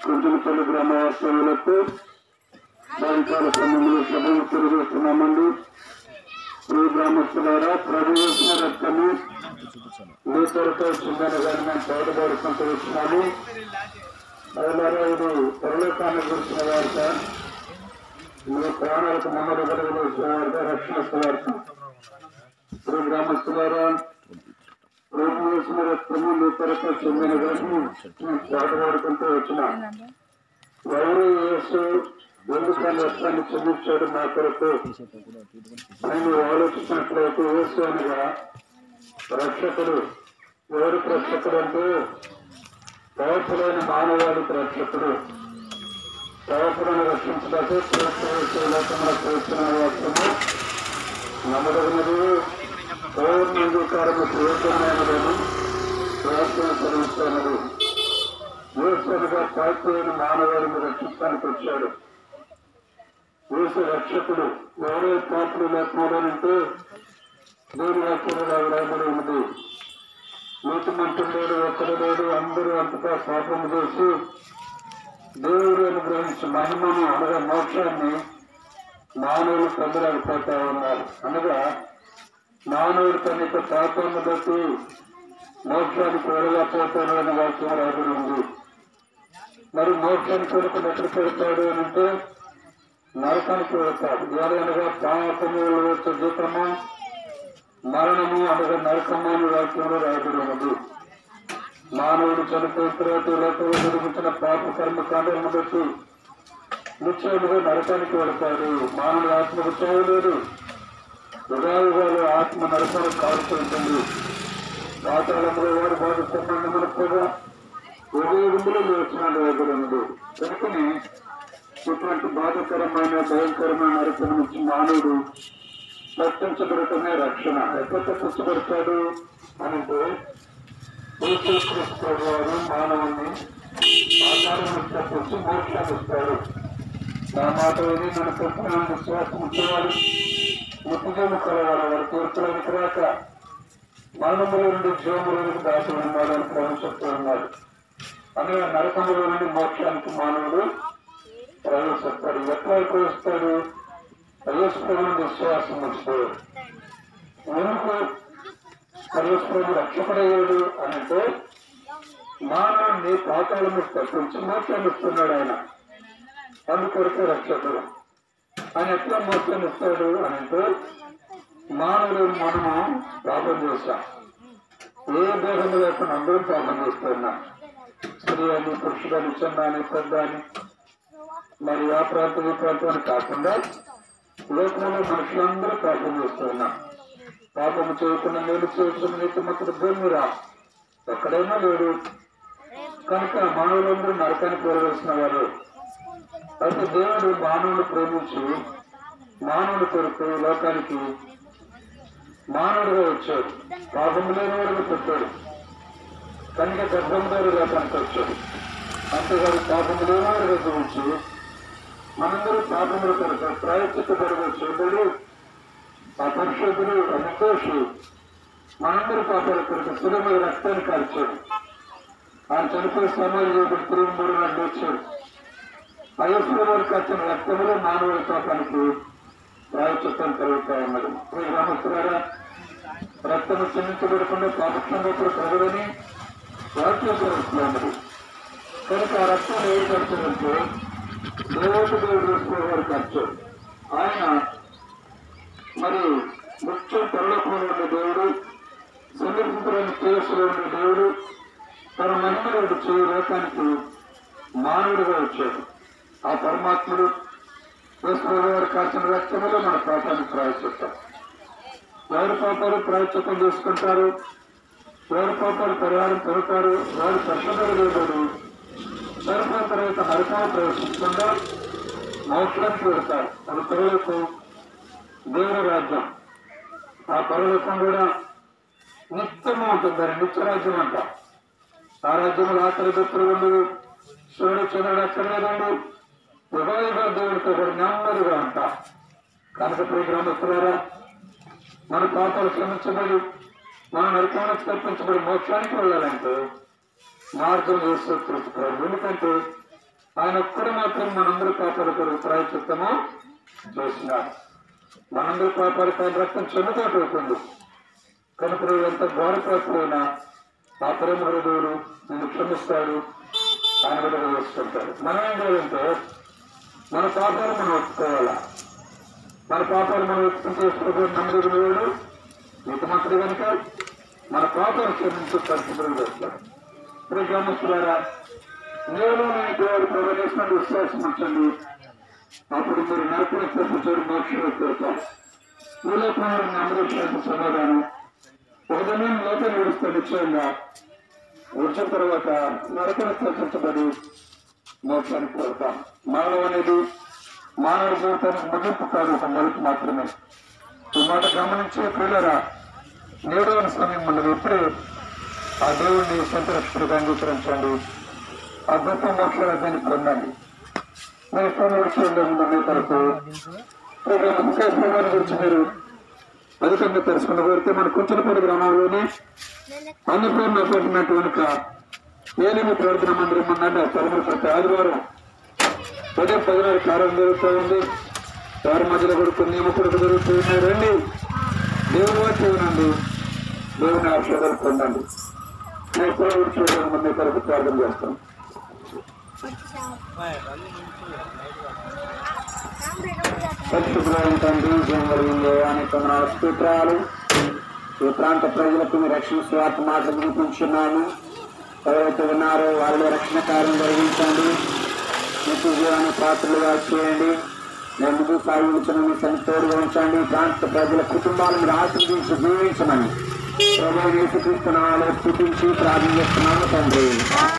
కుంటుపల్లి గ్రామవాసులకు సాయంకాల సమయంలో సభలు తెలియజేస్తున్నామండి. ఈ గ్రామస్తులారా, ప్రభు చేసిన రక్తము మీ కొరకు వచ్చిందని కానీ మేము బయటపడుకుంటూ వచ్చినాము. అలాగే ఇది పరలోకాన్ని గురించిన వార్త, మీ ప్రాణాలకు నెమ్మది కలిగిన వార్త, రక్షణ వార్త. ఈ గ్రామస్తులారా, ప్రభు చేసిన రక్తము మీ కొరకు చెందిన కానీ మేము బయటపడుకుంటూ వచ్చినాం. ఎవరు యేసు ఎందుకని రక్తాన్ని చెల్లించాడు మా కొరకు అని ఆలోచించినట్లయితే, యేసు అనగా రక్షకుడు. ఎవరికి రక్షకుడు అంటే పాపలైన మానవాళికి రక్షకుడు. పాపలను రక్షించడానికి ప్రయత్నించిన వాస్తవము నమ్మదగినది, పూర్ణ అంగీకారము ప్రయోజనమైనదని ప్రయత్నించినది. యేసు అనగా పాపలైన మానవాళిని రక్షించడానికి వచ్చాడు. యేసు రక్షకుడు. ఎవరే పాపలు లేకపోవడానంటే దేవుని వాక్యంలో రాయబడి ఉన్నది, నీతిమంతుడు లేడు, ఒక్కడు లేడు, అందరూ అంతటా పాపము చేసి దేవుడు అనుగ్రహించి మహిమను అనగా మోక్షాన్ని మానవులు పొందలేకపోతా ఉన్నారు. అనగా మానవుడు తన యొక్క పాపాన్ని బట్టి మోక్షానికి వెళ్ళలేకపోతాడు వాక్యం రాయబడి ఉంది. మరి మోక్షానికి కొరకు ఎక్కడ పెడతాడు అని అంటే నరకానికి వెళ్తాడు. అనగా పాపము వచ్చే జీతము మరణము అనగా నరకము అని వాక్యంలో రాయబడి ఉన్నది. మానవుడు చనిపోయిన తర్వాత లోకంలో జరుగుతున్న పాప కర్మకాండాలను బట్టి నిశ్చయముగా నరకానికి వెళతాడు. మానవుడి ఆత్మకు చేయలేదు. యుగాయుగాలు ఆత్మ నరకానికి కాల్చి ఉంటుంది. పాతాళంలో వాడు బాధిస్తున్నాడు మనకుగా ఉదయంలో లేచినాడు వేయబడినది. కనుకని ఇటువంటి బాధకరమైన భయంకరమైన నరకం నుంచి మానవుడు రక్షించబడటమే రక్షణ. ఎక్కడ తప్పించబడతాడు అంటే యేసుక్రీస్తు వారు మానవుని పాతాళాన్ని తప్పించి మోక్షాన్ని ఇస్తాడు. నా మాట ఏది మన తప్పులను విశ్వాసం ఉంచేవాడు ముఖ్యము కలవాడు. వాడు తీర్పులోనికి రాక మరణముల నుండి జీవములోనికి దాచి ఉన్నాడు అని ప్రవేశిస్తూ ఉన్నాడు. అనగా నరకముల నుండి మోక్షానికి మానవుడు ప్రవేశిస్తాడు. ఎట్లా ప్రవేశిస్తాడు? పరమేశ్వరుని విశ్వాసం వస్తాడు. ఎందుకు పరమేశ్వరుడు రక్షకుడయ్యాడు అంటే మానవుడిని పాతాళము తప్పించి మోక్షాన్ని ఇస్తున్నాడు ఆయన. అందుకొరకు రక్షకుడు. ఆయన ఎట్లా మోక్షాన్ని ఇస్తాడు అంటే మానవుడు మనము పాపం చేశాం. ఏ దేహం లేకుండా అందరూ పాపం చేస్తున్నాం. స్త్రీ అని, పురుషుడని, చిన్న అని, పెద్ద అని, మరి ఆ ప్రాంతం ఈ ప్రాంతాన్ని కాకుండా లోకంలో మనుషులందరూ పాపం చేస్తున్నాం. పాపము చేయకుండా మేలు చేయకుండా నీతిమంతుడు భూమి రా ఎక్కడైనా లేడు. కనుక మానవులందరూ నరకానికి వెళ్ళవలసిన వారు. అయితే దేవుడు మానవుని ప్రేమించి మానవుని కొరకు లోకానికి మానవుడిగా వచ్చాడు. పాపము లేనివాడుగా పెట్టాడు. కనుక గర్భంలో లోకానికి వచ్చాడు. అంతేగాని పాపము లేనివాడుగా చూపించి మనందరూ పాపముల కొరకు ప్రాయశ్చిత్త కొరకు చేయబడి ఆ పరిశుద్ధుడు నిర్దోషి మనందరూ పాపాల కొరకు శిలువ మీద రక్తాన్ని కార్చాడు. ఆయన చనిపోయి సమాధి చేయబడి తిరిగి 3 నాడు వచ్చాడు. అయోధ్య వరకు వచ్చిన రక్తంలో మానవుడి పాపానికి ప్రాయశ్చిత్తం కలుగుతా ఉన్నది. గ్రామస్తులారా, రక్తము క్షమించబడకుండా పాపక్షంగా ప్రజలని వాక్యం జరుగుతున్నది. కనుక ఆ రక్తం ఏం కడుతుందంటే దేవుడు వేసుకోవారు ఖర్చు. ఆయన మరి ముఖ్యం పరలోకంలో ఉండే దేవుడు, సమీపించడానికి కేసులో ఉండే దేవుడు తన మహిమను చేయ లోకానికి మానవుడిగా వచ్చాడు. ఆ పరమాత్ముడు వారు కాల్చిన రక్తంలో మన పాపానికి ప్రాయశ్చిత్తం. ఎవరి పాపాలు ప్రాయశ్చిత్తం చేసుకుంటారు, ఎవరి పాపాలు పరిహారం పెడతారు, వారు పరిశుభ్రం లేడు. సరిపోయిన తర్వాత నరకాలు ప్రవేశించకుండా మోక్షానికి వెళ్తారు. అది పరలోకం, దేవుని రాజ్యం. ఆ పరలోకం కూడా నిత్యము ఉంటుంది. అది నిత్యరాజ్యం అంట. ఆ రాజ్యంలో ఆకలి దుఃఖులు ఉండదు, సూర్యుడు చంద్రుడు అక్కర్లేదండు, యుగయుగా దేవుడితో కూడా నెమ్మదిగా అంట. కనుక గ్రామస్తులారా, మన పాపాలు క్షమించబడి మన నరకానికి తప్పించబడి మోక్షానికి వెళ్ళాలంటే మార్గం యేసుక్రీస్తు. ఎందుకంటే ఆయన ఒక్కడు మాత్రం మనందరి పాపాల కొరకు ప్రాయశ్చిత్తము చేసినాడు. మనందరి పాపాలకు ఆయన రక్తం చెల్లుబాటు అవుతుంది కనుక ఎంత ఘోరపాత్రైనా ఆ ప్రేమ హృదయుడు నిన్ను క్షమిస్తాడు, ఆయన విడుదల చేసుకుంటాడు. మనం ఏం చేయాలంటే మన పాపాలు మనం ఒప్పుకోవాలా. మన పాపాలు మనం ఒప్పుకుంటే నమ్మకం లేడు నీతిమంతుడు కనుక మన పాపాలు క్షమించు పరిస్థితులు చేస్తాడు. ఇప్పుడు గ్రామస్తులారా, నేను నీ దేవుడు ప్రవేశించిన విశ్వాసం ఉంచండి, అప్పుడు మీరు నరకులు తప్పించారు, మోక్షంలో పెడతారు. ఈ లోకంలో అందరూ చేసిన సమాధానం ఒకదనే లోపల నడుస్తే నిశ్చయంగా వచ్చిన తర్వాత నరకులు తప్పించబడి మోక్షానికి పెడతాం. మానవం అనేది మానవ జీవితానికి ముగింపు కాదు, ఒక మలుపు మాత్రమే. ఈ మాట గమనించే పిల్లరా, నేడవ సమయం ఉన్నది. ఇప్పుడే ఆ దేవుడిని సొంత రక్షకుడిగా అంగీకరించండి, ఆ గొప్ప మోక్షాన్ని పొందండి. మీరు చూడండి కొరకు గురించి మీరు అధికంగా తెలుసుకున్న కోరితే మన కుంచలపూడి గ్రామంలోని అన్నపూర్ణ అపార్ట్మెంట్ వెనుక ఏలేమి ప్రార్థన మందిరం అన్నట్టు తరములు ప్రతి ఆదివారం ఉదయం 10 కారం జరుగుతూ ఉంది. వారి మధ్యలో కూడా కొన్ని కొడుకు జరుగుతూ ఉన్నాయి. రండి, దేవుని వాటి వినండి, దేవుని ఆశీర్వాదాలు పొందండి. నేను కూడా చూడడానికి మంది కొరకు ప్రార్థన చేస్తాం. పరిశుభ్రం తండ్రి, జీవం కలిగిందే అనేక స్తోత్రాలు. ఈ ప్రాంత ప్రజలకు మీ రక్షణ స్వార్థ మాటలు వినిపించున్నాను. ఎవరైతే ఉన్నారో వారిలో రక్షణ కార్యం జరిగించండి, నిత్య జీవాన్ని పాత్రలుగా చేయండి. నేను ముందు సాగించిన మీ సంతోడుగా ఉంచండి. ప్రాంత ప్రజల కుటుంబాలను మీరు ఆశీర్వదించి జీవించమని ప్రభువు యేసుక్రీస్తు నామములో స్తుతించి ప్రార్థన చేస్తున్నాను తండ్రి.